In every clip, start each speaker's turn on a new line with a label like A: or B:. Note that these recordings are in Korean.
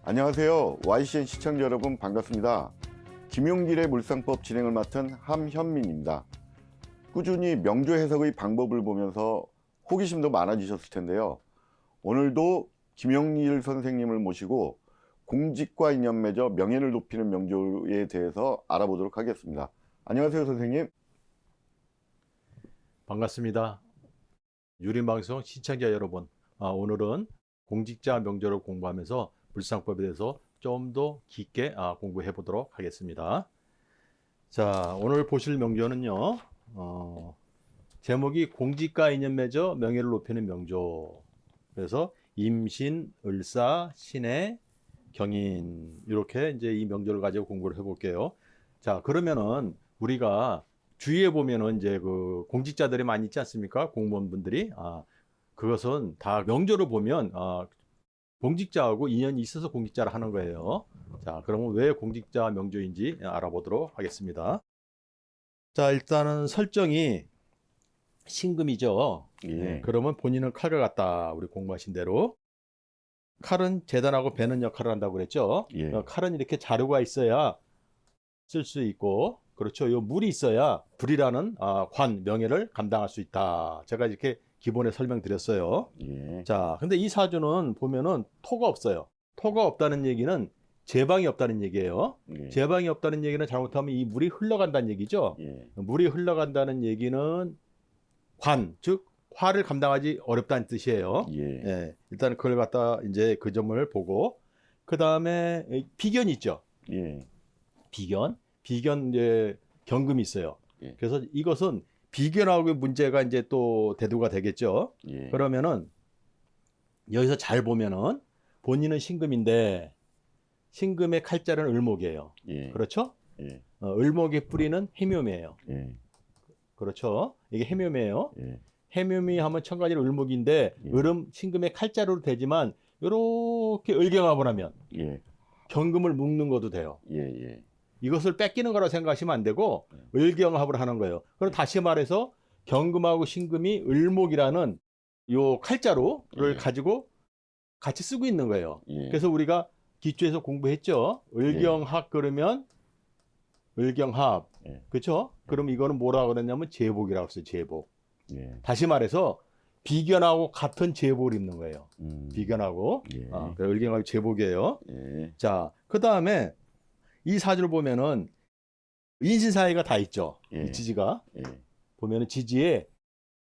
A: 안녕하세요. YCN 시청자 여러분 반갑습니다. 김용길의 물상법 진행을 맡은 함현민입니다. 꾸준히 명조 해석의 방법을 보면서 호기심도 많아지셨을 텐데요. 오늘도 김용길 선생님을 모시고 공직과 인연 맺어 명예를 높이는 명조에 대해서 알아보도록 하겠습니다. 안녕하세요, 선생님.
B: 반갑습니다. 유림방송 시청자 여러분, 오늘은 공직자 명조를 공부하면서 물상법에 대해서 좀 더 깊게 공부해 보도록 하겠습니다. 자, 오늘 보실 명조는요, 제목이 공직과 인연 맺어 명예를 높이는 명조. 그래서 임신, 을사, 신해, 경인, 이렇게 이제 이 명조를 가지고 공부를 해볼게요. 자, 그러면은 우리가 주위에 보면은 이제 그 공직자들이 많이 있지 않습니까? 공무원분들이. 그것은 다 명조를 보면 공직자하고 인연이 있어서 공직자를 하는 거예요. 자, 그러면 왜 공직자 명조인지 알아보도록 하겠습니다. 자, 일단은 설정이 신금이죠.
A: 예.
B: 그러면 본인은 칼을 갖다 우리 공부하신 대로 칼은 재단하고 베는 역할을 한다고 그랬죠.
A: 예.
B: 칼은 이렇게 자루가 있어야 쓸 수 있고, 그렇죠. 요 물이 있어야 불이라는 관 명예를 감당할 수 있다. 제가 이렇게 기본에 설명드렸어요.
A: 예.
B: 자, 근데 이 사주는 보면은 토가 없어요. 토가 없다는 얘기는 제방이 없다는 얘기예요.
A: 예.
B: 제방이 없다는 얘기는 잘못하면 이 물이 흘러간다는 얘기죠.
A: 예.
B: 물이 흘러간다는 얘기는 관, 즉 화를 감당하지 어렵다는 뜻이에요.
A: 예.
B: 예, 일단 그걸 갖다 이제 그 점을 보고, 그 다음에 비견이 있죠.
A: 예.
B: 비견 이제 경금이 있어요.
A: 예.
B: 그래서 이것은 비견하고 문제가 이제 또 대두가 되겠죠.
A: 예.
B: 그러면은 여기서 잘 보면은 본인은 신금인데 신금의 칼자는 을목이에요.
A: 예.
B: 그렇죠?
A: 예.
B: 을목의 뿌리는 해묘미예요.
A: 예.
B: 그렇죠? 이게 해묘미예요.
A: 예.
B: 해묘미 하면 천간이 을목인데
A: 예.
B: 을은 신금의 칼자루로 되지만 이렇게 을경합을 하면
A: 예.
B: 경금을 묶는 것도 돼요.
A: 예. 예.
B: 이것을 뺏기는 거라고 생각하시면 안 되고 을경합을 하는 거예요. 그럼 다시 말해서 경금하고 신금이 을목이라는 요 칼자루를
A: 예.
B: 가지고 같이 쓰고 있는 거예요.
A: 예.
B: 그래서 우리가 기초에서 공부했죠. 을경합 그러면 을경합.
A: 예.
B: 그렇죠? 그럼 이거는 뭐라고 그랬냐면 제복이라고 했어요. 제복.
A: 예.
B: 다시 말해서 비견하고 같은 제복을 입는 거예요. 비견하고.
A: 예.
B: 을경합이 제복이에요.
A: 예.
B: 자, 그 다음에 이 사주를 보면은 인신사해가 다 있죠.
A: 예.
B: 이 지지가
A: 예.
B: 보면은 지지에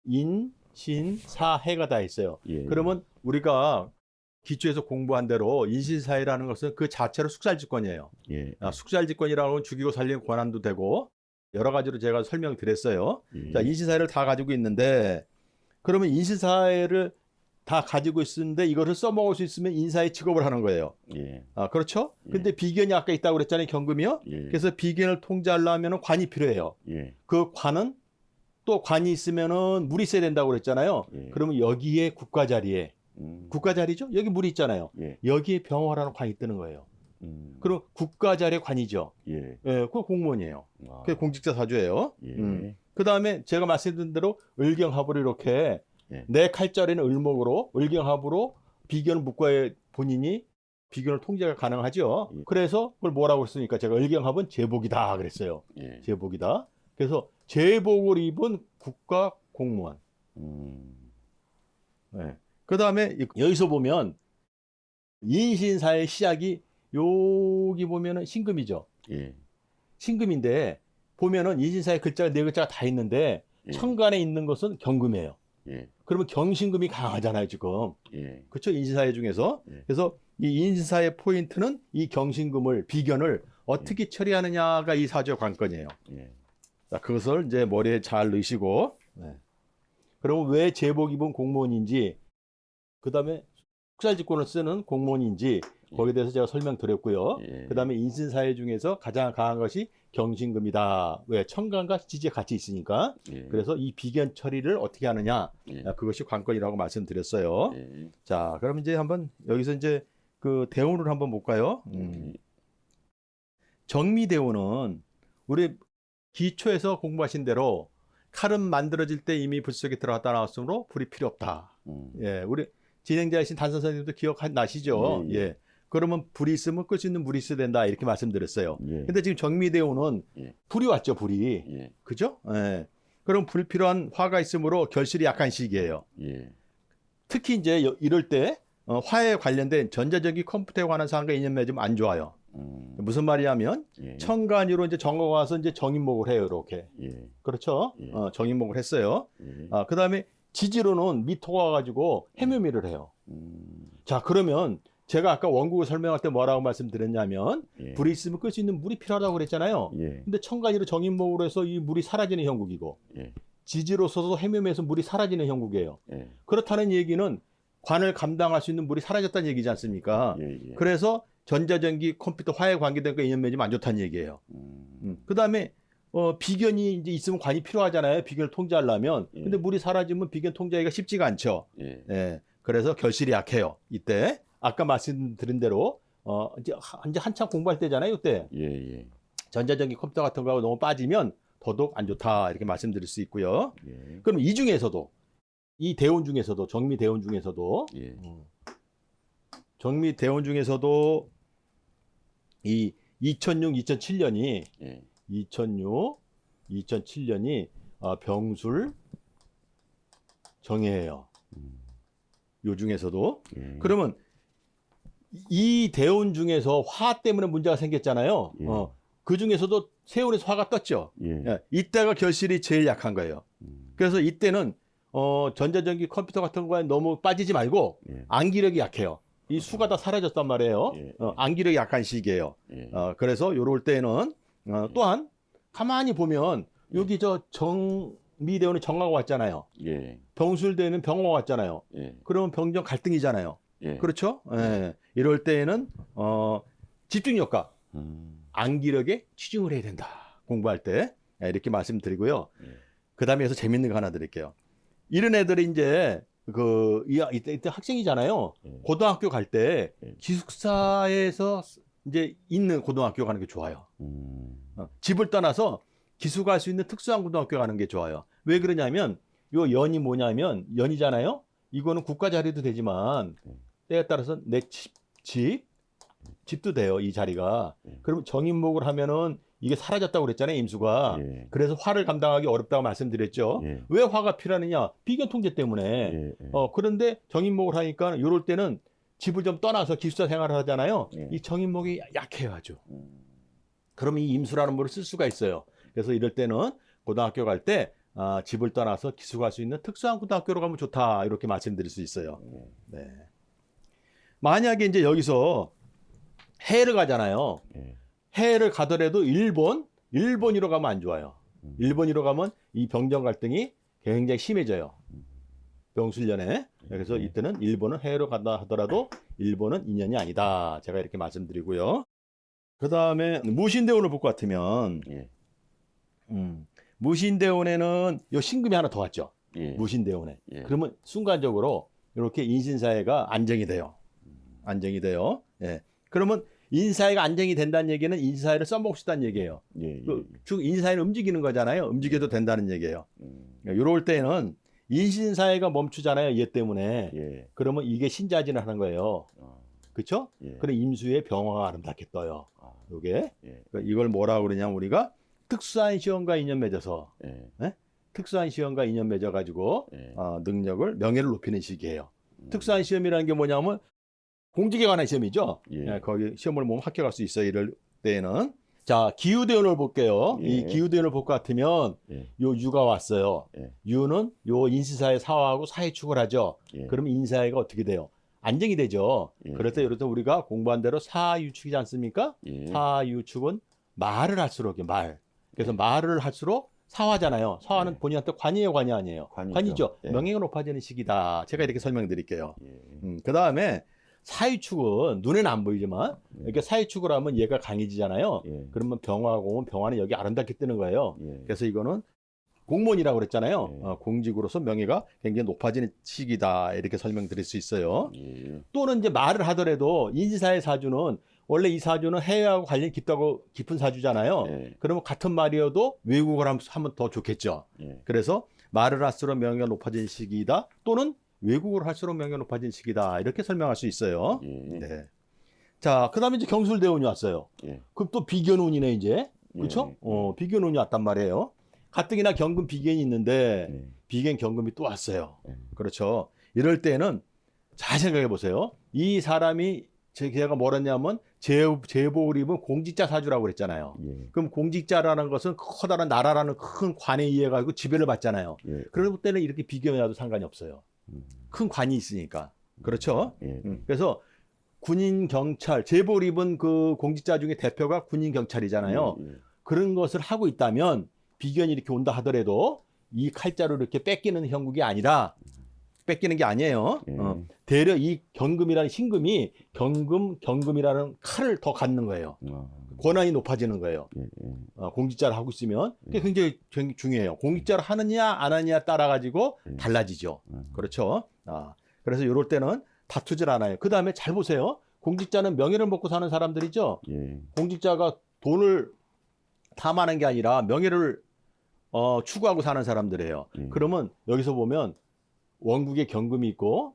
B: 인, 신, 사해가 다 있어요.
A: 예.
B: 그러면 우리가 기초에서 공부한 대로 인신사해라는 것은 그 자체로 숙살직권이에요.
A: 예.
B: 숙살직권이라는 건 죽이고 살리는 권한도 되고 여러 가지로 제가 설명드렸어요.
A: 예.
B: 자, 인신사해를 다 가지고 있는데 그러면 인신사해를 다 가지고 있는데 이것을 써먹을 수 있으면 인사의 직업을 하는 거예요.
A: 예.
B: 그렇죠?
A: 예.
B: 근데 비견이 아까 있다고 그랬잖아요. 경금이요.
A: 예.
B: 그래서 비견을 통제하려면 관이 필요해요.
A: 예.
B: 그 관은 또 관이 있으면은 물이 있어야 된다고 그랬잖아요.
A: 예.
B: 그러면 여기에 국가 자리에 국가 자리죠? 여기 물이 있잖아요.
A: 예.
B: 여기에 병화라는 관이 뜨는 거예요. 그럼 국가 자리의 관이죠.
A: 예.
B: 예, 그거 공무원이에요.
A: 아.
B: 그게 공직자 사주예요.
A: 예.
B: 그 다음에 제가 말씀드린 대로 을경합으로 이렇게
A: 예.
B: 내 칼자리는 을목으로 을경합으로 비견을 묶어야 본인이 비견을 통제가 가능하죠.
A: 예.
B: 그래서 그걸 뭐라고 했으니까 제가 을경합은 제복이다 그랬어요.
A: 예.
B: 제복이다. 그래서 제복을 입은 국가 공무원. 네. 그 다음에 여기서 보면 인신사의 시작이 여기 보면은 신금이죠.
A: 예.
B: 신금인데 보면은 인신사의 글자가 네 글자가 다 있는데
A: 예.
B: 천간에 있는 것은 경금이에요.
A: 예.
B: 그러면 경신금이 강하잖아요, 지금.
A: 예.
B: 그렇죠? 인신사회 중에서.
A: 예.
B: 그래서 이 인신사의 포인트는 이 경신금을, 비견을 어떻게 처리하느냐가 이 사주의 관건이에요.
A: 예.
B: 자, 그것을 이제 머리에 잘 넣으시고. 네. 그러면 왜 제복 입은 공무원인지, 그 다음에 숙살직권을 쓰는 공무원인지, 거기에 대해서 제가 설명드렸고요.
A: 예.
B: 그 다음에 인신사회 중에서 가장 강한 것이 경신금이다. 왜? 천간과 지지가 같이 있으니까.
A: 예.
B: 그래서 이 비견 처리를 어떻게 하느냐.
A: 예.
B: 그것이 관건이라고 말씀드렸어요.
A: 예.
B: 자, 그럼 이제 한번 여기서 이제 그 대운을 한번 볼까요? 정미대운은 우리 기초에서 공부하신 대로 칼은 만들어질 때 이미 불 속에 들어갔다 나왔으므로 불이 필요 없다. 예, 우리 진행자이신 단 선생님도 기억나시죠?
A: 예.
B: 예. 그러면 불이 있으면 끌 수 있는 물이 있어야 된다 이렇게 말씀드렸어요.
A: 예.
B: 근데 지금 정미대오는
A: 예.
B: 불이 왔죠, 불이.
A: 예.
B: 그죠? 예. 그럼 불필요한 화가 있으므로 결실이 약한 시기예요.
A: 예.
B: 특히 이제 이럴 때 화에 관련된 전자전기 컴퓨터에 관한 사항과 인연 맺으면 안 좋아요. 무슨 말이냐면
A: 예.
B: 천간으로 이제 정화가 와서 이제 정인목을 해요, 이렇게.
A: 예.
B: 그렇죠?
A: 예.
B: 정인목을 했어요.
A: 예.
B: 그다음에 지지로는 미토가 와가지고 해묘미를 해요. 자, 그러면 제가 아까 원국을 설명할 때 뭐라고 말씀드렸냐면
A: 예.
B: 불이 있으면 끌 수 있는 물이 필요하다고 그랬잖아요.
A: 예.
B: 근데 천간이로 정인목으로 해서 이 물이 사라지는 형국이고
A: 예.
B: 지지로서도 해묘미에서 물이 사라지는 형국이에요.
A: 예.
B: 그렇다는 얘기는 관을 감당할 수 있는 물이 사라졌다는 얘기지 않습니까?
A: 예. 예.
B: 그래서 전자전기 컴퓨터 화에 관계된 거 인연 맺으면 안 좋다는 얘기예요. 그다음에 비견이 이제 있으면 관이 필요하잖아요. 비견을 통제하려면.
A: 예.
B: 근데 물이 사라지면 비견 통제하기가 쉽지가 않죠.
A: 예.
B: 예. 그래서 결실이 약해요. 이때 아까 말씀드린 대로 이제 한참 공부할 때잖아요. 이때
A: 예. 예.
B: 전자전기 컴퓨터 같은 거하고 너무 빠지면 더더욱 안 좋다 이렇게 말씀드릴 수 있고요.
A: 예.
B: 그럼 이 중에서도 이 대운 중에서도 정미 대운 중에서도
A: 예.
B: 정미 대운 중에서도 이 2006, 2007년이
A: 예.
B: 2006, 2007년이 병술 정해예요. 요 중에서도
A: 예.
B: 그러면 이 대운 중에서 화 때문에 문제가 생겼잖아요.
A: 예.
B: 그 중에서도 세운에서 화가 떴죠.
A: 예.
B: 예, 이때가 결실이 제일 약한 거예요. 그래서 이때는 전자전기 컴퓨터 같은 거에 너무 빠지지 말고
A: 예.
B: 암기력이 약해요. 이 수가 다 사라졌단 말이에요.
A: 예.
B: 암기력이 약한 시기예요.
A: 예.
B: 그래서 요럴 때는 또한 가만히 보면 여기 저 정미대원의 정화가 왔잖아요.
A: 예.
B: 병술대는 병화가 왔잖아요.
A: 예.
B: 그러면 병정 갈등이잖아요.
A: 예.
B: 그렇죠? 예. 이럴 때에는 집중력과 암기력에 치중을 해야 된다. 공부할 때 이렇게 말씀드리고요.
A: 예.
B: 그다음에 여기서 재밌는 거 하나 드릴게요. 이런 애들이 이제 이때 학생이잖아요.
A: 예.
B: 고등학교 갈 때
A: 예.
B: 기숙사에서 이제 있는 고등학교 가는 게 좋아요. 집을 떠나서 기숙 갈 수 있는 특수한 고등학교 가는 게 좋아요. 왜 그러냐면 요 연이 뭐냐면 연이잖아요. 이거는 국가 자리도 되지만 때에 따라서 내 집도 돼요. 이 자리가. 그러면 정인목을 하면은 이게 사라졌다고 그랬잖아요. 임수가.
A: 예.
B: 그래서 화를 감당하기 어렵다고 말씀드렸죠.
A: 예.
B: 왜 화가 필요하느냐? 비견 통제 때문에.
A: 예.
B: 그런데 정인목을 하니까 이럴 때는 집을 좀 떠나서 기숙사 생활을 하잖아요.
A: 예.
B: 이 정인목이 약해요, 아주. 그러면 이 임수라는 물을 쓸 수가 있어요. 그래서 이럴 때는 고등학교 갈 때 집을 떠나서 기숙할 수 있는 특수한 고등학교로 가면 좋다. 이렇게 말씀드릴 수 있어요. 네. 만약에 이제 여기서 해를 가잖아요.
A: 예.
B: 해를 가더라도 일본으로 가면 안 좋아요. 일본으로 가면 이 병정 갈등이 굉장히 심해져요. 병술년에. 그래서 이때는 일본은 해로 간다 하더라도 일본은 인연이 아니다. 제가 이렇게 말씀드리고요. 그 다음에 무신대운을 볼 것 같으면
A: 예.
B: 무신대운에는 요 신금이 하나 더 왔죠.
A: 예.
B: 무신대운에.
A: 예.
B: 그러면 순간적으로 이렇게 인신사회가 안정이 돼요. 안정이 돼요. 예. 그러면 인사회가 안정이 된다는 얘기는 인사회를 써먹시다는 얘기예요.
A: 예.
B: 즉 인사회는 움직이는 거잖아요. 움직여도 된다는 얘기예요. 이럴 때는 인신사회가 멈추잖아요. 얘 때문에.
A: 예.
B: 그러면 이게 신자진을 하는 거예요. 그렇죠?
A: 예.
B: 그래 임수의 병화가 아름답게 떠요. 요게
A: 예.
B: 이걸 뭐라고 그러냐면 우리가 특수한 시험과 인연 맺어서
A: 예.
B: 특수한 시험과 인연 맺어 가지고
A: 예.
B: 능력을 명예를 높이는 시기예요. 특수한 시험이라는 게 뭐냐면 공직에 관한 시험이죠.
A: 예.
B: 거기 시험을 보면 합격할 수 있어요. 이럴 때는 자 기후대운을 볼게요.
A: 예.
B: 이 기후대운을 볼 것 같으면
A: 예.
B: 요 유가 왔어요.
A: 예.
B: 유는 요 인시사회 사화하고 사회축을 하죠.
A: 예.
B: 그러면 인사회가 어떻게 돼요? 안정이 되죠.
A: 예.
B: 그럴 때 이럴 때 우리가 공부한 대로 사유축이지 않습니까?
A: 예.
B: 사유축은 말을 할수록 말. 그래서 말을 할수록 사화잖아요. 사화는
A: 예.
B: 본인한테 관이에요, 관이 아니에요?
A: 관이죠. 예.
B: 명예가 높아지는 시기다. 제가 이렇게 설명드릴게요.
A: 예.
B: 그 다음에 사유축은 눈에는 안 보이지만 이렇게 사유축을 하면 얘가 강해지잖아요.
A: 예.
B: 그러면 병화가 오면 병화는 여기 아름답게 뜨는 거예요.
A: 예.
B: 그래서 이거는 공무원이라고 그랬잖아요.
A: 예.
B: 공직으로서 명예가 굉장히 높아지는 시기다. 이렇게 설명드릴 수 있어요.
A: 예.
B: 또는 이제 말을 하더라도 인지사의 사주는 원래 이 사주는 해외하고 관련이 깊은 사주잖아요.
A: 예.
B: 그러면 같은 말이어도 외국어를 하면 더 좋겠죠.
A: 예.
B: 그래서 말을 할수록 명예가 높아진 시기다. 또는 외국어를 할수록 명예가 높아진 시기다. 이렇게 설명할 수 있어요.
A: 예.
B: 네. 자, 그다음에 이제 경술대운이 왔어요.
A: 예.
B: 그럼 또 비견운이네 이제. 그렇죠?
A: 예.
B: 비견운이 왔단 말이에요. 가뜩이나 경금 비견이 있는데
A: 예.
B: 비견 경금이 또 왔어요.
A: 예.
B: 그렇죠. 이럴 때는 잘 생각해 보세요. 이 사람이 제가 뭐라 했냐면 제복을 입은 공직자 사주라고 그랬잖아요.
A: 예.
B: 그럼 공직자라는 것은 커다란 나라라는 큰 관에 의해 가지고 지배를 받잖아요.
A: 예.
B: 그럴 때는 이렇게 비견이라도 상관이 없어요. 큰 관이 있으니까. 그렇죠?
A: 예.
B: 그래서 군인 경찰 제복을 입은 그 공직자 중에 대표가 군인 경찰이잖아요.
A: 예.
B: 그런 것을 하고 있다면 비견이 이렇게 온다 하더라도 이 칼자루 이렇게 뺏기는 형국이 아니라 뺏기는 게 아니에요.
A: 예.
B: 대려 이 경금이라는 신금이 경금이라는 칼을 더 갖는 거예요. 권한이 높아지는 거예요.
A: 예.
B: 공직자를 하고 있으면 그게 굉장히 중요해요. 공직자를 하느냐 안 하느냐 따라 가지고 달라지죠. 그렇죠. 그래서 이럴 때는 다투질 않아요. 그 다음에 잘 보세요. 공직자는 명예를 먹고 사는 사람들이죠.
A: 예.
B: 공직자가 돈을 탐하는 게 아니라 명예를 추구하고 사는 사람들이에요. 그러면 여기서 보면 원국에 경금이 있고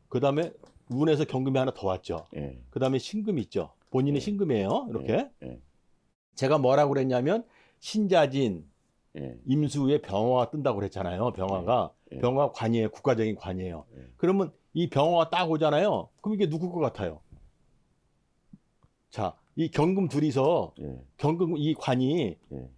B: 그 다음에 운에서 경금이 하나 더 왔죠.
A: 예.
B: 그 다음에 신금이 있죠. 본인의 신금이에요. 이렇게.
A: 예.
B: 제가 뭐라고 그랬냐면 신자진,
A: 예.
B: 임수에 병화가 뜬다고 그랬잖아요. 병화가.
A: 예.
B: 병화 관이에요. 국가적인 관이에요.
A: 예.
B: 그러면 이 병화가 딱 오잖아요. 그럼 이게 누구 것 같아요? 자, 이 경금 둘이서
A: 예.
B: 경금 이 관이
A: 예.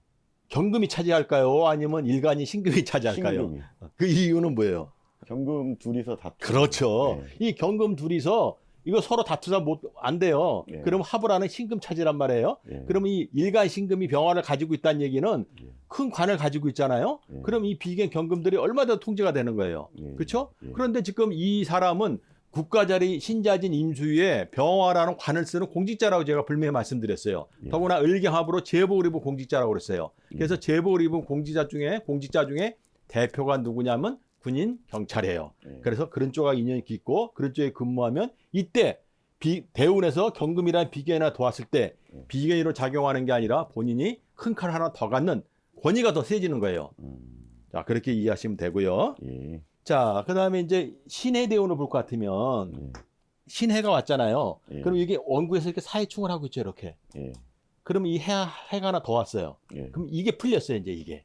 B: 경금이 차지할까요? 아니면 일간이 신금이 차지할까요?
A: 신금이.
B: 그 이유는 뭐예요?
A: 경금 둘이서 다투.
B: 그렇죠.
A: 예.
B: 이 경금 둘이서 이거 서로 다투다 안 돼요.
A: 예.
B: 그럼 합을 하는 신금 차지란 말이에요.
A: 예.
B: 그러면 이 일간 신금이 병화를 가지고 있다는 얘기는
A: 예.
B: 큰 관을 가지고 있잖아요.
A: 예.
B: 그럼 이 비견 경금들이 얼마나 통제가 되는 거예요.
A: 예.
B: 그렇죠?
A: 예.
B: 그런데 지금 이 사람은 국가자리 신자진 임수위에 병화라는 관을 쓰는 공직자라고 제가 분명히 말씀드렸어요.
A: 예.
B: 더구나 을경합으로 제복을 입은 공직자라고 그랬어요. 그래서 제복을 입은 공직자 중에 대표가 누구냐면 군인 경찰이에요.
A: 예.
B: 그래서 그런 쪽하고 인연이 깊고 그런 쪽에 근무하면 이때 대운에서 경금이라는 비견이 도왔을 때 비견으로 작용하는 게 아니라 본인이 큰 칼 하나 더 갖는 권위가 더 세지는 거예요. 자, 그렇게 이해하시면 되고요.
A: 예.
B: 자, 그 다음에 이제 신해 대운을 볼 것 같으면
A: 예.
B: 신해가 왔잖아요.
A: 예.
B: 그럼 이게 원구에서 이렇게 사해충을 하고 있죠, 이렇게.
A: 예.
B: 그러면 이 해가 하나 더 왔어요.
A: 예.
B: 그럼 이게 풀렸어요, 이제 이게.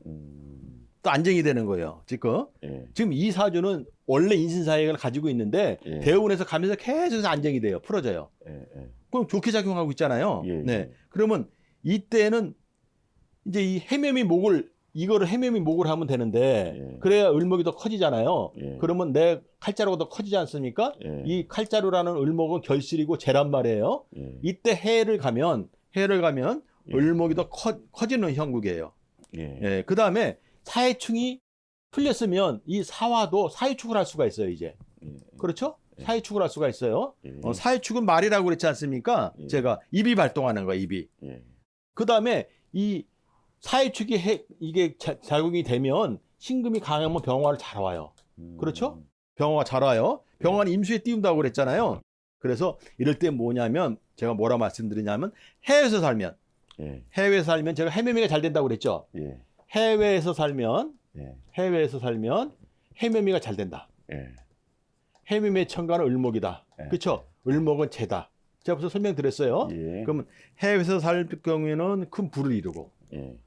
A: 음.
B: 또 안정이 되는 거예요, 지금.
A: 예.
B: 지금 이 사주는 원래 인신사역을 가지고 있는데
A: 예.
B: 대운에서 가면서 계속 안정이 돼요. 풀어져요.
A: 예. 예.
B: 그럼 좋게 작용하고 있잖아요.
A: 예.
B: 네. 그러면 이때는 이제 이 해묘미 목을 하면 되는데
A: 예.
B: 그래야 을목이 더 커지잖아요.
A: 예.
B: 그러면 내 칼자루가 더 커지지 않습니까?
A: 예.
B: 이 칼자루라는 을목은 결실이고 재란 말이에요.
A: 예.
B: 이때 해를 가면
A: 예.
B: 을목이 더 커지는 형국이에요.
A: 예.
B: 예. 그 다음에 사해충이 풀렸으면 이 사화도 사유축을 할 수가 있어요, 이제.
A: 예.
B: 그렇죠? 사유축을 할 수가 있어요.
A: 예.
B: 사유축은 말이라고 그랬지 않습니까?
A: 예.
B: 제가 입이 발동하는 거야, 입이.
A: 예.
B: 그 다음에 이 사유축이 이게 작용이 되면 신금이 강하면 병화를 잘 와요. 그렇죠? 병화가 잘 와요. 병화는 임수에 띄운다고 그랬잖아요. 그래서 이럴 때 뭐냐면 제가 뭐라 말씀드리냐면 해외에서 살면
A: 예.
B: 제가 해매미가 잘 된다고 그랬죠.
A: 예.
B: 해외에서 살면
A: 예.
B: 해매미가 잘 된다.
A: 예.
B: 해매미의 천간은 을목이다.
A: 예.
B: 그렇죠? 을목은 재다. 제가 벌써 설명드렸어요.
A: 예.
B: 그러면 해외에서 살 경우에는 큰 부를 이루고
A: 예.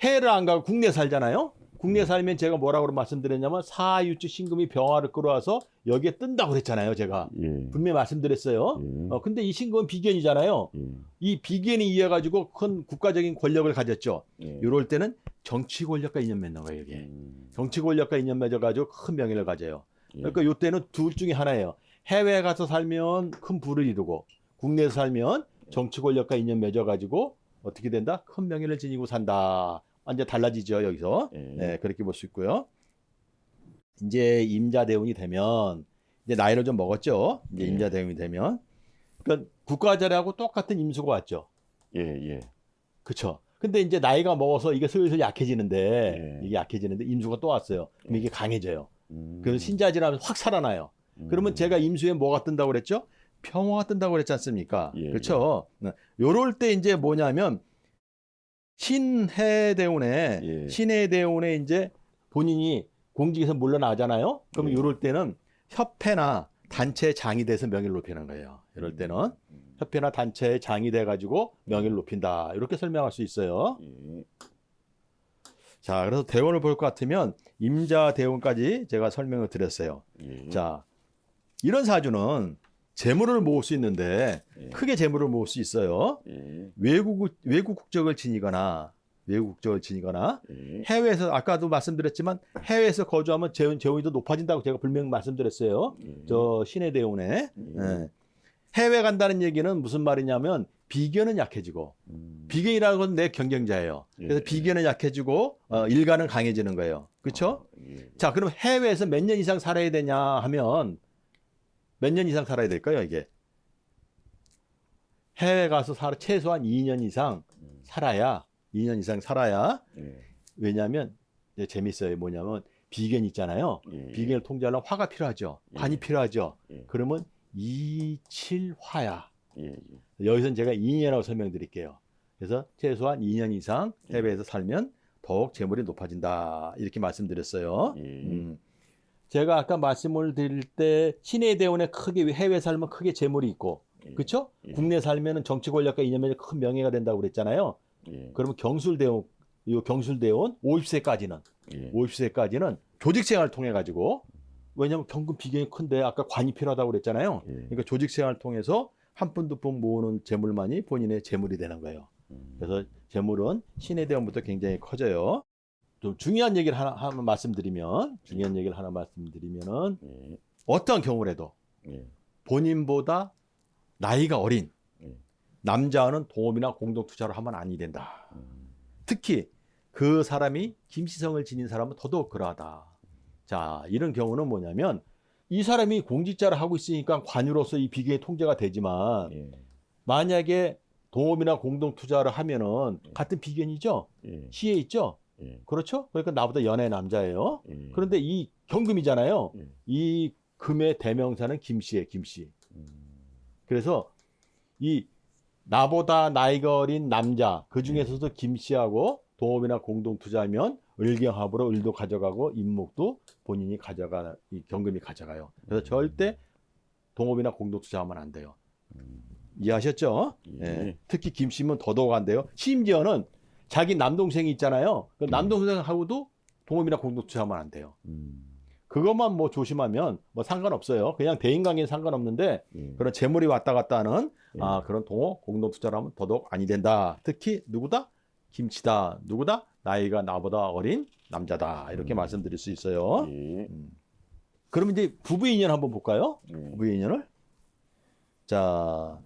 B: 해외를 안 가고 국내 살잖아요. 국내 살면 제가 뭐라고 말씀드렸냐면 사유축 신금이 병화를 끌어와서 여기에 뜬다고 그랬잖아요. 제가
A: 예.
B: 분명히 말씀드렸어요.
A: 예.
B: 근데 이 신금은 비견이잖아요.
A: 예.
B: 이 비견이 이해 가지고 큰 국가적인 권력을 가졌죠.
A: 예.
B: 이럴 때는 정치 권력과 인연 맺는 거예요. 이게 정치 권력과 인연 맺어 가지고 큰 명예를 가져요. 그러니까 이때는 둘 중에 하나예요. 해외에 가서 살면 큰 부를 이루고 국내에서 살면 정치 권력과 인연 맺어 가지고 어떻게 된다? 큰 명예를 지니고 산다. 완전 달라지죠, 여기서.
A: 예.
B: 네, 그렇게 볼 수 있고요. 이제 임자대운이 되면 이제 나이를 좀 먹었죠. 이제
A: 예.
B: 임자대운이 되면 그러니까 국가자리하고 똑같은 임수가 왔죠.
A: 예. 예.
B: 그렇죠. 근데 이제 나이가 먹어서 이게 슬슬 약해지는데
A: 예.
B: 이게 약해지는데 임수가 또 왔어요. 그럼 이게 강해져요.
A: 음.
B: 그래서 신자지라면 확 살아나요. 그러면 제가 임수에 뭐가 뜬다고 그랬죠? 평화가 뜬다고 그랬지 않습니까?
A: 예.
B: 그렇죠. 요럴 때 이제 뭐냐면 신해대운에
A: 예.
B: 신해대운에 이제 본인이 공직에서 물러나잖아요. 그럼
A: 예.
B: 요럴 때는 협회나 단체의 장이 돼서 명예를 높이는 거예요. 이럴 때는 협회나 단체의 장이 돼가지고 명예를 높인다. 이렇게 설명할 수 있어요.
A: 예.
B: 자, 그래서 대원을 볼 것 같으면 임자 대원까지 제가 설명을 드렸어요.
A: 예.
B: 자, 이런 사주는 재물을 모을 수 있는데
A: 예.
B: 크게 재물을 모을 수 있어요.
A: 예.
B: 외국 국적을 지니거나
A: 예.
B: 해외에서 아까도 말씀드렸지만 해외에서 거주하면 재운이 더 높아진다고 제가 분명히 말씀드렸어요.
A: 예.
B: 저 신의 대운에.
A: 예.
B: 예. 해외 간다는 얘기는 무슨 말이냐면 비견은 약해지고 비견이라는 건 내 경쟁자예요. 그래서
A: 예.
B: 비견은 약해지고 일간은 강해지는 거예요. 그렇죠?
A: 예.
B: 자, 그럼 해외에서 몇 년 이상 살아야 되냐 하면 몇 년 이상 살아야 될까요, 이게? 해외 가서 최소한 2년 이상 살아야 2년 이상 살아야
A: 예.
B: 왜냐하면 이제 재밌어요. 뭐냐면 비견 있잖아요.
A: 예.
B: 비견을 통제하려면 화가 필요하죠. 관이
A: 예.
B: 필요하죠.
A: 예.
B: 그러면 이칠화야.
A: 예.
B: 여기서는 제가 2년이라고 설명드릴게요. 그래서 최소한 2년 이상 해외에서 살면 더욱 재물이 높아진다. 이렇게 말씀드렸어요.
A: 예.
B: 제가 아까 말씀을 드릴 때 신의 대운에 크게 해외 살면 크게 재물이 있고
A: 예.
B: 그렇죠?
A: 예.
B: 국내 살면은 정치 권력과 이념에 큰 명예가 된다고 그랬잖아요.
A: 예.
B: 그러면 경술대원 50세까지는
A: 예.
B: 50세까지는 조직생활을 통해 가지고 왜냐하면 경금 비경이 큰데 아까 관이 필요하다고 그랬잖아요.
A: 예.
B: 그러니까 조직생활을 통해서 한 푼 두 푼 모으는 재물만이 본인의 재물이 되는 거예요. 그래서 재물은 신의 대원부터 굉장히 커져요. 좀 중요한 얘기를 하나 말씀드리면은
A: 예.
B: 어떤 경우라도
A: 예.
B: 본인보다 나이가 어린
A: 예.
B: 남자는 동업이나 공동투자를 하면 아니 된다. 특히 그 사람이 김씨성을 지닌 사람은 더더욱 그러하다. 자, 이런 경우는 뭐냐면 이 사람이 공직자를 하고 있으니까 관유로서 이 비경이 통제가 되지만
A: 예.
B: 만약에 동업이나 공동투자를 하면은 같은 비견이죠.
A: 예.
B: 시에 있죠.
A: 예.
B: 그렇죠? 그러니까 나보다 연애 남자예요.
A: 예.
B: 그런데 이 경금이잖아요.
A: 예.
B: 이 금의 대명사는 김씨예요. 김씨. 그래서 이 나보다 나이가 어린 남자 그 중에서도 김씨하고 동업이나 공동투자하면 을경합으로 을도 가져가고 임목도 본인이 가져가 이 경금이 가져가요. 그래서 절대 동업이나 공동투자하면 안 돼요. 이해하셨죠?
A: 예.
B: 예. 특히 김씨면 더더욱 안 돼요. 심지어는 자기 남동생이 있잖아요. 그 남동생하고도 동업이나 공동투자하면 안 돼요. 그것만 뭐 조심하면 뭐 상관없어요. 그냥 대인관계는 상관없는데
A: 예.
B: 그런 재물이 왔다 갔다 하는
A: 예.
B: 그런 동업 공동투자를 하면 더더욱 아니 된다. 특히 누구다? 김치다. 누구다? 나이가 나보다 어린 남자다. 이렇게 말씀드릴 수 있어요.
A: 예.
B: 그럼 이제 부부 인연 한번 볼까요?
A: 예.
B: 부부 인연을. 자,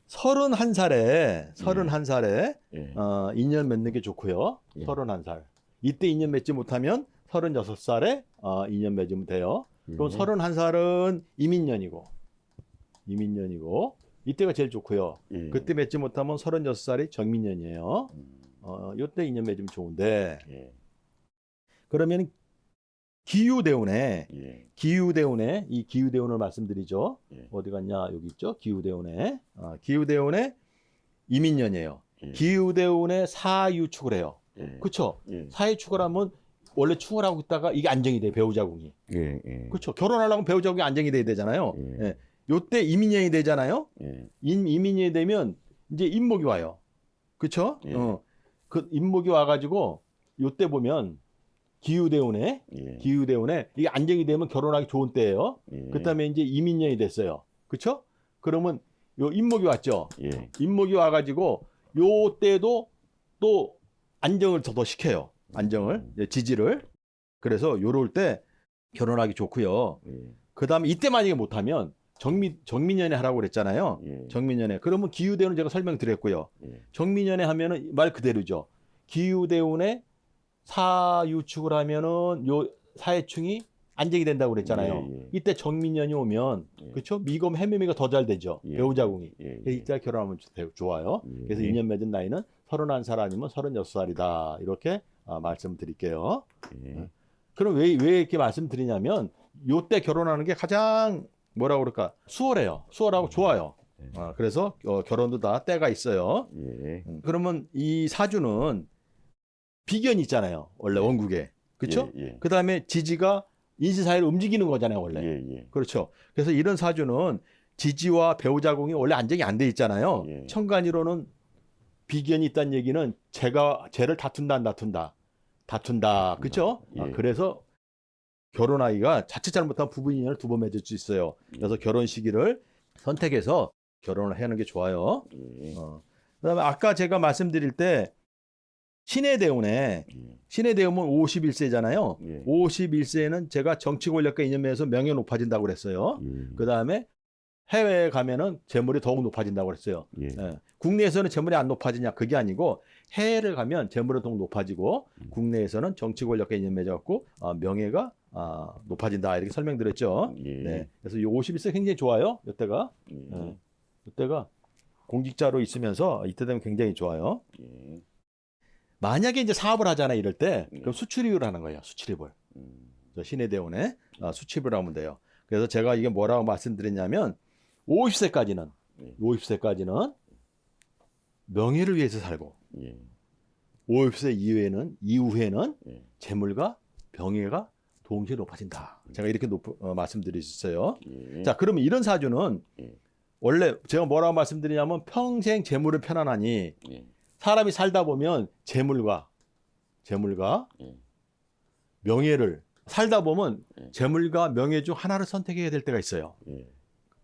B: 31살에
A: 예.
B: 인연 맺는 게 좋고요.
A: 예.
B: 31살. 이때 인연 맺지 못하면 36살에 인연 맺으면 돼요. 그럼 31살은 이민년이고 이때가 제일 좋고요.
A: 예.
B: 그때 맺지 못하면 36살이 정민년이에요. 이때 인연 맺으면 좋은데
A: 예.
B: 그러면 기유대운에
A: 예.
B: 이 기유대운을 말씀드리죠.
A: 예.
B: 어디 갔냐? 여기 있죠. 기유대운에 이민년이에요.
A: 예.
B: 기유대운에 사유축을 해요.
A: 예.
B: 그렇죠?
A: 예.
B: 사유축을 하면 원래 축을 하고 있다가 이게 안정이 돼 배우자궁이.
A: 예. 예.
B: 그렇죠. 결혼하려면 배우자궁이 안정이 돼야 되잖아요.
A: 예.
B: 예. 요때 이민년이 되잖아요.
A: 예.
B: 이민년이 되면 이제 인목이 와요. 그렇죠?
A: 예.
B: 그 인목이 와가지고 요때 보면 기유대운에
A: 예.
B: 이게 안정이 되면 결혼하기 좋은 때예요.
A: 예.
B: 그다음에 이제 이민년이 됐어요. 그렇죠? 그러면 요 인목이 왔죠.
A: 예.
B: 인목이 와가지고 요 때도 또 안정을 더 시켜요. 안정을 지지를. 그래서 요럴 때 결혼하기 좋고요.
A: 예.
B: 그다음에 이때 만약에 못하면 정민년에 하라고 그랬잖아요.
A: 예.
B: 정민년에. 그러면 기유대운은 제가 설명드렸고요.
A: 예.
B: 정민년에 하면은 말 그대로죠. 기유대운에 사유축을 하면은 요 사해충이 안정이 된다고 그랬잖아요.
A: 예. 예.
B: 이때 정민년이 오면
A: 예.
B: 그렇죠? 미검 해묘미가 더 잘 되죠.
A: 예.
B: 배우자궁이.
A: 예.
B: 이때 결혼하면 좋아요.
A: 예.
B: 그래서 2년 맺은 나이는 31살 아니면 36살이다. 이렇게 말씀드릴게요.
A: 예.
B: 그럼 왜 이렇게 말씀드리냐면 요때 결혼하는 게 가장 뭐라 그럴까? 수월하고 좋아요. 그래서 결혼도 다 때가 있어요.
A: 예.
B: 그러면 이 사주는 비견이 있잖아요. 원래 원국에. 그렇죠?
A: 예.
B: 그다음에 지지가 인신사회를 움직이는 거잖아요, 원래.
A: 예.
B: 그렇죠. 그래서 이런 사주는 지지와 배우자궁이 원래 안정이 안 돼 있잖아요.
A: 예.
B: 천간이로는 비견이 있다는 얘기는 쟤를 다툰다, 안 다툰다. 그렇죠?
A: 예.
B: 그래서 결혼하기가 자칫 잘못하면 부부 인연을 두 번 맺을 수 있어요. 그래서 결혼 시기를 선택해서 결혼을 하는 게 좋아요.
A: 예.
B: 그다음에 아까 제가 말씀드릴 때 신의 대운에 신의 대운은 51세잖아요.
A: 예.
B: 51세는 제가 정치 권력과 인연면에서 명예 높아진다고 그랬어요. 그다음에 해외에 가면은 재물이 더욱 높아진다고 그랬어요.
A: 예.
B: 예. 국내에서는 재물이 안 높아지냐 그게 아니고 해외를 가면 재물이 더욱 높아지고 국내에서는 정치 권력과 인연 맺어갖고 명예가 높아진다 이렇게 설명드렸죠.
A: 예.
B: 네. 그래서 이 51세 굉장히 좋아요. 이때가
A: 예.
B: 이때가 공직자로 있으면서 이때 되면 굉장히 좋아요.
A: 예.
B: 만약에 이제 사업을 하잖아요. 이럴 때
A: 예.
B: 그럼 수출입을 하는 거예요. 수출입을. 저 신의 대운에 수출입을 하면 돼요. 그래서 제가 이게 뭐라고 말씀드렸냐면 50세까지는
A: 예.
B: 50세까지는 명예를 위해서 살고
A: 예.
B: 50세 이후에는
A: 예.
B: 재물과 명예가 동시에 높아진다. 제가 이렇게 말씀드릴 수 있어요.
A: 예.
B: 자, 그러면 이런 사주는
A: 예.
B: 원래 제가 뭐라고 말씀드리냐면 평생 재물은 편안하니
A: 예.
B: 사람이 살다 보면 재물과
A: 예.
B: 명예를 살다 보면
A: 예.
B: 재물과 명예 중 하나를 선택해야 될 때가 있어요.
A: 예.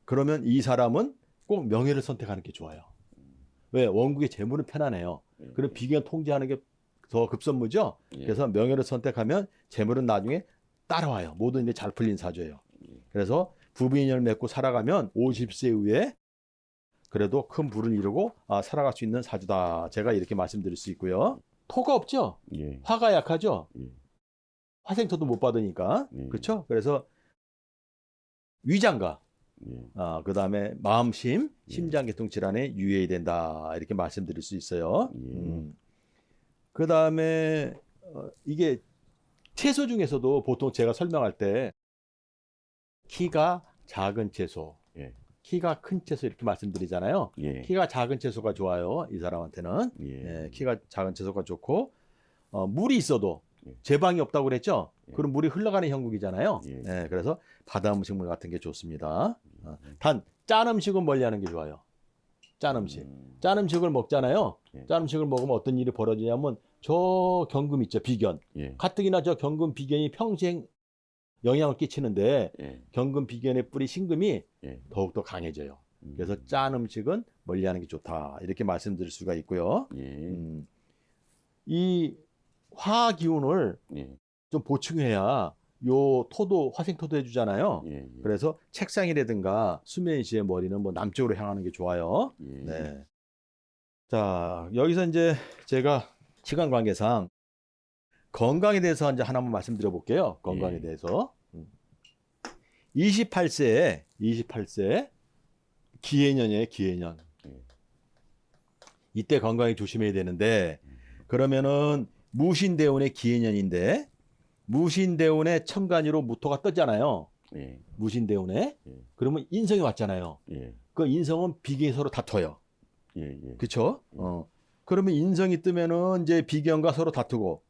B: 그러면 이 사람은 꼭 명예를 선택하는 게 좋아요. 왜? 원국의 재물은 편안해요.
A: 예.
B: 그럼 비견 통제하는 게 더 급선무죠.
A: 예.
B: 그래서 명예를 선택하면 재물은 나중에 따라와요. 모든 일이 잘 풀린 사주예요. 그래서 부부 인연을 맺고 살아가면 50세 이후에 그래도 큰 부를 이루고 살아갈 수 있는 사주다. 제가 이렇게 말씀드릴 수 있고요. 토가 없죠.
A: 예.
B: 화가 약하죠.
A: 예.
B: 화생토도 못 받으니까.
A: 예.
B: 그렇죠. 그래서 위장가,
A: 예.
B: 그다음에 마음심, 심장계통 질환에 유의해야 된다. 이렇게 말씀드릴 수 있어요.
A: 예.
B: 그다음에 이게 채소 중에서도 보통 제가 설명할 때 키가 작은 채소,
A: 예.
B: 키가 큰 채소 이렇게 말씀드리잖아요.
A: 예.
B: 키가 작은 채소가 좋아요. 이 사람한테는.
A: 예.
B: 키가 작은 채소가 좋고 물이 있어도
A: 예.
B: 제방이 없다고 그랬죠.
A: 예.
B: 그럼 물이 흘러가는 형국이잖아요.
A: 예.
B: 그래서 바다 음식물 같은 게 좋습니다. 단 짠 음식은 멀리하는 게 좋아요. 짠 음식. 짠 음식을 먹잖아요.
A: 예.
B: 짠 음식을 먹으면 어떤 일이 벌어지냐면 저 경금 있죠. 비견.
A: 예.
B: 가뜩이나 저 경금 비견이 평생 영향을 끼치는데
A: 예.
B: 경금 비견의 뿌리 신금이
A: 예.
B: 더욱더 강해져요. 그래서 짠 음식은 멀리하는 게 좋다. 이렇게 말씀드릴 수가 있고요.
A: 예.
B: 이 화 기운을
A: 예.
B: 좀 보충해야 요 토도 화생토도 해주잖아요.
A: 예.
B: 그래서 책상이라든가 수면 시에 머리는 뭐 남쪽으로 향하는 게 좋아요.
A: 예.
B: 네. 자, 여기서 이제 제가 시간 관계상 건강에 대해서 이제 하나만 말씀드려 볼게요. 건강에
A: 예.
B: 대해서. 28세 기해년이에요, 기해년. 이때 건강에 조심해야 되는데 그러면은 무신대운의 기해년인데 무신대운의 천간이로 무토가 떴잖아요.
A: 예.
B: 무신대운에.
A: 예.
B: 그러면 인성이 왔잖아요.
A: 예.
B: 그 인성은 비견이 서로 다퉈요.
A: 예.
B: 그렇죠? 그러면 인성이 뜨면은 이제 비견과 서로 다투고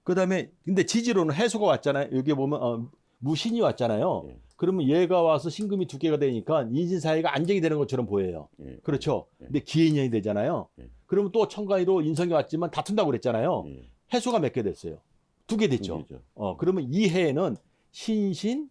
B: 그다음에 근데 지지로는 해수가 왔잖아요. 여기 보면 무신이 왔잖아요.
A: 예.
B: 그러면 얘가 와서 신금이 두 개가 되니까 인신 사이가 안정이 되는 것처럼 보여요.
A: 예.
B: 그렇죠?
A: 예.
B: 근데 기해년이 되잖아요.
A: 예.
B: 그러면 또 천간이로 인성이 왔지만 다툰다고 그랬잖아요.
A: 예.
B: 해수가 몇 개 됐어요? 두 개 됐죠.
A: 두 개죠.
B: 그러면 이 해에는 신신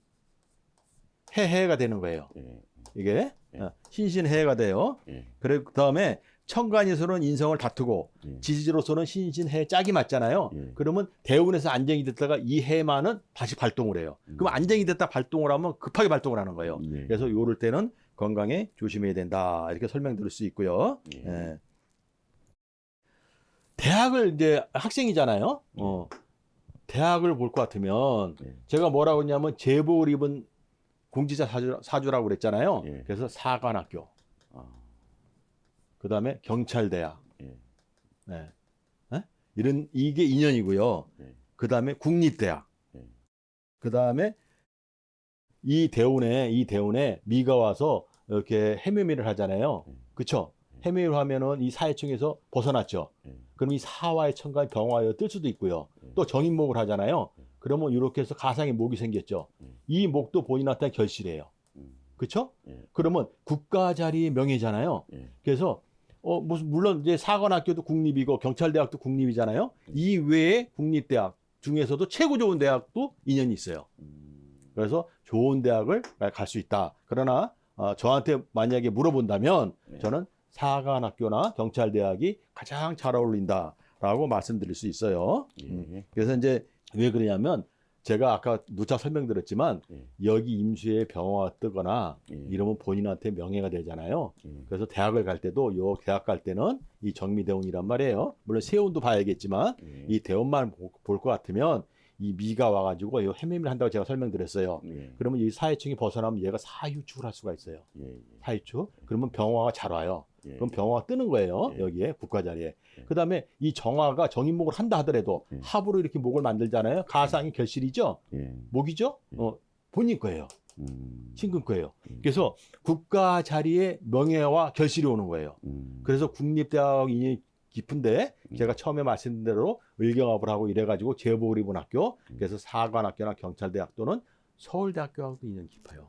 B: 해해가 되는 거예요.
A: 예.
B: 이게
A: 예.
B: 신신 해해가 돼요.
A: 예.
B: 그다음에 천간에서는 인성을 다투고
A: 예.
B: 지지로서는 신신 해 짝이 맞잖아요.
A: 예.
B: 그러면 대운에서 안정이 됐다가 이 해만은 다시 발동을 해요. 그럼 안정이 됐다 발동을 하면 급하게 발동을 하는 거예요.
A: 예.
B: 그래서 요럴 때는 건강에 조심해야 된다. 이렇게 설명드릴 수 있고요.
A: 예.
B: 예. 대학을 이제 학생이잖아요. 대학을 볼 것 같으면
A: 예.
B: 제가 뭐라고 했냐면 제복을 입은 공직자 사주라고 그랬잖아요.
A: 예.
B: 그래서 사관학교,
A: 아.
B: 그다음에 경찰대학,
A: 예.
B: 네. 이런 이게 2년이고요.
A: 예.
B: 그다음에 국립대학,
A: 예.
B: 그다음에 이 대운에 미가 와서 이렇게 해묘미를 하잖아요. 그렇죠? 해묘를 하면은 이 사회층에서 벗어났죠.
A: 예.
B: 그럼 이 사화의 천간 병화에 뜰 수도 있고요. 또 정인목을 하잖아요. 그러면 이렇게 해서 가상의 목이 생겼죠. 이 목도 본인한테 결실이에요. 그렇죠?
A: 예.
B: 그러면 국가 자리의 명예잖아요.
A: 예.
B: 그래서 물론 이제 사관학교도 국립이고 경찰대학도 국립이잖아요. 이 외에 국립대학 중에서도 최고 좋은 대학도 인연이 있어요. 그래서 좋은 대학을 갈 수 있다. 그러나 저한테 만약에 물어본다면
A: 네.
B: 저는 사관학교나 경찰대학이 가장 잘 어울린다라고 말씀드릴 수 있어요.
A: 예.
B: 그래서 이제 왜 그러냐면 제가 아까 누차 설명드렸지만
A: 예.
B: 여기 임시에 병화가 뜨거나
A: 예.
B: 이러면 본인한테 명예가 되잖아요.
A: 예.
B: 그래서 대학을 갈 때도 요 대학 갈 때는 이 정미대운이란 말이에요. 물론 세운도 봐야겠지만
A: 예.
B: 이 대운만 볼 것 같으면 이 미가 와가지고 요 헤매미를 한다고 제가 설명드렸어요.
A: 예.
B: 그러면 이 사회충이 벗어나면 얘가 사유축을 할 수가 있어요.
A: 예.
B: 사유축. 그러면 병화가 잘 와요.
A: 예.
B: 그럼 병화가 뜨는 거예요.
A: 예.
B: 여기에 국가 자리에.
A: 예.
B: 그다음에 이 정화가 정인목을 한다 하더라도
A: 예.
B: 합으로 이렇게 목을 만들잖아요. 가상이 결실이죠.
A: 예.
B: 목이죠.
A: 예.
B: 본인 거예요. 신금 거예요.
A: 음.
B: 그래서 국가 자리에 명예와 결실이 오는 거예요. 그래서 국립대학 인연이 깊은데 제가 처음에 말씀드린 대로 의경합을 하고 이래가지고 제복을 입은 학교, 그래서 사관학교나 경찰대학 또는 서울대학교하고도 인연이 깊어요.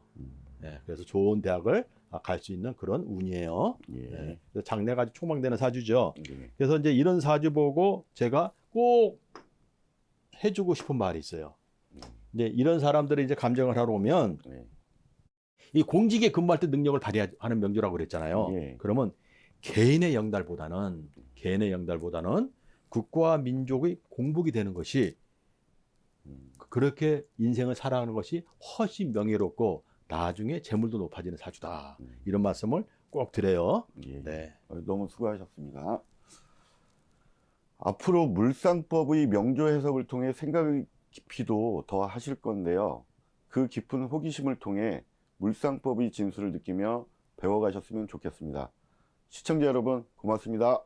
B: 네, 그래서 좋은 대학을 갈 수 있는 그런 운이에요.
A: 예.
B: 네, 그래서 장래가 촉망되는 사주죠.
A: 예.
B: 그래서 이제 이런 사주 보고 제가 꼭 해주고 싶은 말이 있어요. 이제 이런 사람들이 이제 감정을 하러 오면
A: 예.
B: 이 공직에 근무할 때 능력을 발휘하는 명주라고 그랬잖아요.
A: 예.
B: 그러면 개인의 영달보다는 국가와 민족의 공복이 되는 것이 그렇게 인생을 살아가는 것이 훨씬 명예롭고 나중에 재물도 높아지는 사주다. 이런 말씀을 꼭 드려요.
A: 예.
B: 네.
A: 너무 수고하셨습니다. 앞으로 물상법의 명조 해석을 통해 생각의 깊이도 더 하실 건데요. 그 깊은 호기심을 통해 물상법의 진수를 느끼며 배워가셨으면 좋겠습니다. 시청자 여러분, 고맙습니다.